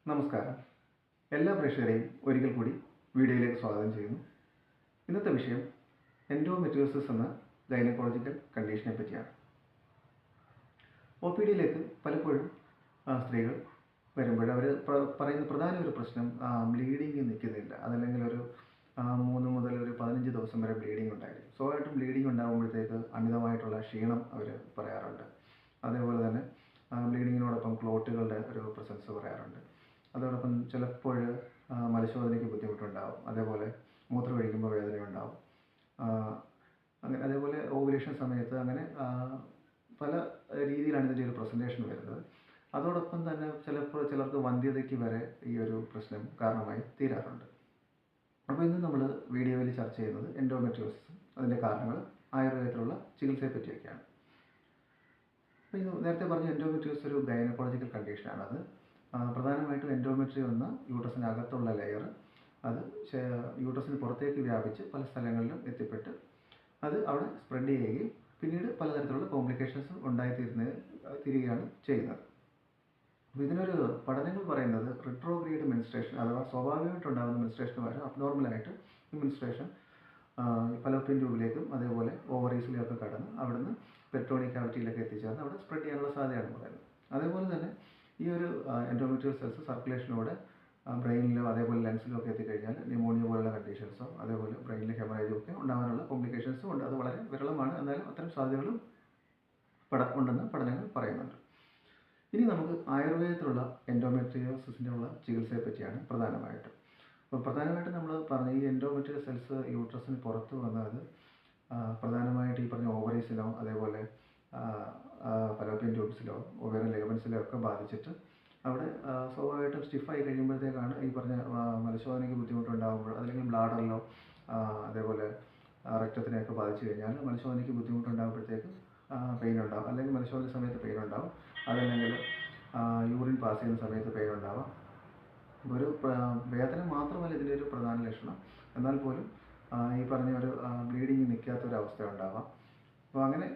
നമസ്കാരം. എല്ലാ പ്രേക്ഷകരെയും ഒരിക്കൽ കൂടി വീഡിയോയിലേക്ക് സ്വാഗതം ചെയ്യുന്നു. ഇന്നത്തെ വിഷയം എൻഡോമെട്രിയോസിസ് എന്ന ഗൈനക്കോളജിക്കൽ കണ്ടീഷനെ പറ്റിയാണ്. OPDയിലേക്ക് പലപ്പോഴും സ്ത്രീകൾ വരുമ്പോൾ അവർ പറയുന്ന പ്രധാന ഒരു പ്രശ്നം ബ്ലീഡിങ് നിൽക്കുന്നില്ല. അതല്ലെങ്കിൽ ഒരു 3 മുതൽ ഒരു 15 ദിവസം വരെ ബ്ലീഡിങ് ഉണ്ടായിരിക്കും. സ്വാഭാവികമായിട്ടും ബ്ലീഡിങ് ഉണ്ടാകുമ്പോഴത്തേക്ക് അമിതമായിട്ടുള്ള ക്ഷീണം അവർ പറയാറുണ്ട്. അതേപോലെ തന്നെ ബ്ലീഡിങ്ങിനോടൊപ്പം ക്ലോട്ടുകളുടെ ഒരു പ്രസൻസ് പറയാറുണ്ട്. അതോടൊപ്പം ചിലപ്പോൾ മലശോധനയ്ക്ക് ബുദ്ധിമുട്ടുണ്ടാകും. അതേപോലെ മൂത്രമൊഴിക്കുമ്പോൾ വേദനയുണ്ടാകും. അങ്ങനെ അതേപോലെ ഓവുലേഷൻ സമയത്ത് അങ്ങനെ പല രീതിയിലാണ് ഇതിൻ്റെ ഒരു പ്രസൻറ്റേഷൻ വരുന്നത്. അതോടൊപ്പം തന്നെ ചിലർക്ക് വന്ധ്യതയ്ക്ക് വരെ ഈ ഒരു പ്രശ്നം കാരണമായി തീരാറുണ്ട്. അപ്പോൾ ഇന്ന് നമ്മൾ വീഡിയോയിൽ ചർച്ച ചെയ്യുന്നത് എൻഡോമെട്രിയോസിസ്, അതിൻ്റെ കാരണങ്ങൾ, ആയുർവേദത്തിലുള്ള ചികിത്സയെ പറ്റിയൊക്കെയാണ്. അപ്പോൾ ഇത് നേരത്തെ പറഞ്ഞ എൻഡോമെട്രിയോസിസ് ഒരു ഗൈനക്കോളജിക്കൽ കണ്ടീഷനാണ്. അത് പ്രധാനമായിട്ടും എൻഡോമെട്രിയോ എന്ന യൂട്രസിനകത്തുള്ള ലെയർ അത് യൂട്രസിന് പുറത്തേക്ക് വ്യാപിച്ച് പല സ്ഥലങ്ങളിലും എത്തിപ്പെട്ട് അത് അവിടെ സ്പ്രെഡ് ചെയ്യുകയും പിന്നീട് പലതരത്തിലുള്ള കോംപ്ലിക്കേഷൻസ് തീരുകയാണ് ചെയ്യുന്നത്. അപ്പോൾ ഇതിനൊരു പഠനങ്ങൾ പറയുന്നത് റിട്രോഗ്രേഡ് മെൻസ്ട്രേഷൻ അഥവാ സ്വാഭാവികമായിട്ടുണ്ടാകുന്ന മെൻസ്ട്രേഷന് പകരം അബ്നോർമലായിട്ട് ഈ മെൻസ്ട്രേഷൻ ഫലോപ്പിയൻ ട്യൂബിലേക്കും അതേപോലെ ഓവറീസിലേക്കൊക്കെ കടന്ന് അവിടുന്ന് പെരിറ്റോണിയൽ ക്യാവിറ്റിയിലേക്ക് എത്തിച്ചേർന്ന് അവിടെ സ്പ്രെഡ് ചെയ്യാനുള്ള സാധ്യതയാണ് പറയുന്നത്. അതേപോലെ തന്നെ ഈ ഒരു എൻഡോമെട്രിയൽ സെൽസ് സർക്കുലേഷനിലൂടെ ബ്രെയിനിലോ അതേപോലെ ലെൻസിലോ ഒക്കെ എത്തിക്കഴിഞ്ഞാൽ ന്യൂമോണിയ പോലുള്ള കണ്ടീഷൻസോ അതേപോലെ ബ്രെയിനിലെ ഹെമറേജും ഒക്കെ ഉണ്ടാകാനുള്ള കോംപ്ലിക്കേഷൻസും ഉണ്ട്. അത് വളരെ വിരളമാണ്, എന്നാലും അത്തരം സാധ്യതകളും ഉണ്ടെന്ന് പഠനങ്ങൾ പറയുന്നുണ്ട്. ഇനി നമുക്ക് ആയുർവേദത്തിലുള്ള എൻഡോമെട്രിയോസിസിൻ്റെ ഉള്ള ചികിത്സയെ പറ്റിയാണ് പ്രധാനമായിട്ടും. അപ്പോൾ പ്രധാനമായിട്ടും നമ്മൾ പറഞ്ഞ ഈ എൻഡോമെട്രിയൽ സെൽസ് യൂട്രസിന് പുറത്ത് വന്നത് പ്രധാനമായിട്ട് ഈ പറഞ്ഞ ഓവറീസിലോ അതേപോലെ ഫലോപ്പിയൻ ട്യൂബ്സിലോ ഓവേറിയൻ ലിഗമെന്റ്സിലോ ഒക്കെ ബാധിച്ചിട്ട് അവിടെ സ്വാഭാവികമായിട്ടും സ്റ്റിഫായി കഴിയുമ്പോഴത്തേക്കാണ് ഈ പറഞ്ഞ മലശോധനയ്ക്ക് ബുദ്ധിമുട്ടുണ്ടാകുമ്പോൾ അല്ലെങ്കിൽ ബ്ലാഡറിലോ അതേപോലെ രക്തത്തിനെയൊക്കെ ബാധിച്ചു കഴിഞ്ഞാൽ മലശോധനയ്ക്ക് ബുദ്ധിമുട്ടുണ്ടാകുമ്പോഴത്തേക്ക് പെയിൻ ഉണ്ടാകും. അല്ലെങ്കിൽ മലശോധന സമയത്ത് പെയിൻ ഉണ്ടാകും. അതല്ലെങ്കിൽ യൂറിൻ പാസ് ചെയ്യുന്ന സമയത്ത് പെയിൻ ഉണ്ടാവാം. ഒരു വേദന മാത്രമല്ല ഇതിൻ്റെ ഒരു പ്രധാന ലക്ഷണം, എന്നാൽ പോലും ഈ പറഞ്ഞ ഒരു ബ്ലീഡിങ് നിൽക്കാത്തൊരവസ്ഥ ഉണ്ടാവാം. അപ്പോൾ അങ്ങനെ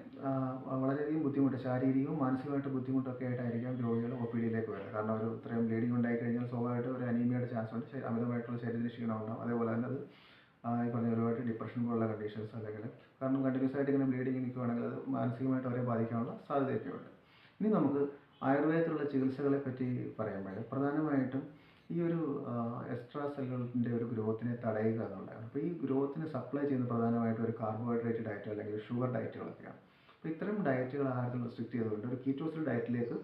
വളരെയധികം ബുദ്ധിമുട്ട്, ശാരീരികവും മാനസികമായിട്ട് ബുദ്ധിമുട്ടൊക്കെ ആയിട്ടായിരിക്കാം രോഗികൾ OPDയിലേക്ക് വരുന്നത്. കാരണം ഒരു ഇത്രയും ബ്ലീഡിങ് ഉണ്ടായിക്കഴിഞ്ഞാൽ സ്വാഭാവികമായിട്ട് ഒരു അനീമിയയുടെ ചാൻസ് ഉണ്ട്, അമിതമായിട്ടുള്ള ശരീരത്തിന് ക്ഷീണം ഉണ്ടാകും. അതേപോലെ തന്നെ അത് ഈ പറഞ്ഞ ഒരുപാട് ഡിപ്രഷൻ പോലുള്ള കണ്ടീഷൻസ് അല്ലെങ്കിൽ കാരണം കണ്ടിന്യൂസ് ആയിട്ട് ഇങ്ങനെ ബ്ലീഡിങ് നിൽക്കുകയാണെങ്കിൽ അത് മാനസികമായിട്ട് അവരെ ബാധിക്കാനുള്ള സാധ്യതയൊക്കെ ഉണ്ട്. ഇനി നമുക്ക് ആയുർവേദത്തിലുള്ള ചികിത്സകളെ പറ്റി പറയുമ്പോൾ പ്രധാനമായിട്ടും ഈ ഒരു എക്സ്ട്രാ സെല്ലുകളുടെ ഒരു ഗ്രോത്തിനെ തടയുക എന്നുള്ളതാണ്. അപ്പോൾ ഈ ഗ്രോത്തിനെ സപ്ലൈ ചെയ്യുന്ന പ്രധാനമായിട്ടും ഒരു കാർബോഹൈഡ്രേറ്റ് ഡയറ്റ് അല്ലെങ്കിൽ ഷുഗർ ഡയറ്റുകളൊക്കെയാണ്. അപ്പോൾ ഇത്തരം ഡയറ്റുകൾ ആഹാരത്തിൽ റെസ്ട്രിക്ട് ചെയ്തുകൊണ്ട് ഒരു കീറ്റോസിസ് ഡയറ്റിലേക്ക്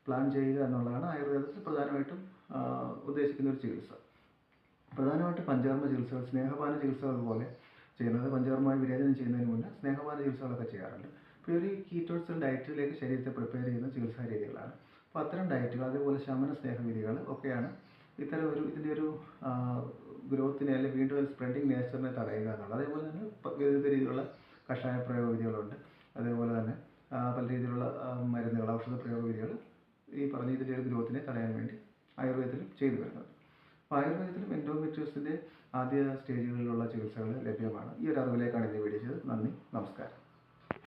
പ്ലാൻ ചെയ്യുക എന്നുള്ളതാണ് ആയുർവേദത്തിൽ പ്രധാനമായിട്ടും ഉദ്ദേശിക്കുന്ന ഒരു ചികിത്സ. പ്രധാനമായിട്ട് പഞ്ചകർമ്മ ചികിത്സകൾ, സ്നേഹപാന ചികിത്സകൾ പോലെ ചെയ്യുന്നത്, പഞ്ചകർമ്മമായി വിരേചനം ചെയ്യുന്നതിന് മുന്നേ സ്നേഹപാന ചികിത്സകളൊക്കെ ചെയ്യാറുണ്ട്. അപ്പോൾ ഒരു കീറ്റോസിസ് ഡയറ്റിലേക്ക് ശരീരത്തെ പ്രിപ്പയർ ചെയ്യുന്ന ചികിത്സാ രീതികളാണ്. അപ്പോൾ അത്തരം ഡയറ്റുകൾ അതേപോലെ ശമന സ്നേഹവിധികൾ ഒക്കെയാണ് ഇത്തരം ഇതിൻ്റെ ഒരു ഗ്രോത്തിനെ അല്ലെങ്കിൽ വീണ്ടും സ്പ്രെഡിങ് നേച്ചറിനെ തടയുക എന്നുള്ളത്. അതേപോലെ തന്നെ വിവിധ രീതിയിലുള്ള കഷായ പ്രയോഗ വിധികളുണ്ട്. അതേപോലെ തന്നെ പല രീതിയിലുള്ള മരുന്നുകൾ, ഔഷധ പ്രയോഗ വിധികൾ ഈ പറഞ്ഞ ഇതിൻ്റെ ഒരു ഗ്രോത്തിനെ തടയാൻ വേണ്ടി ആയുർവേദത്തിലും ചെയ്തു വരുന്നുണ്ട്. അപ്പോൾ ആയുർവേദത്തിലും എൻഡോമെട്രിയോസിൻ്റെ ആദ്യ സ്റ്റേജുകളിലുള്ള ചികിത്സകൾ ലഭ്യമാണ്. ഈ ഒരു അറിവിലേക്കാണ് ഇന്ന് വീഡിയോ ചെയ്തത്. നന്ദി, നമസ്കാരം.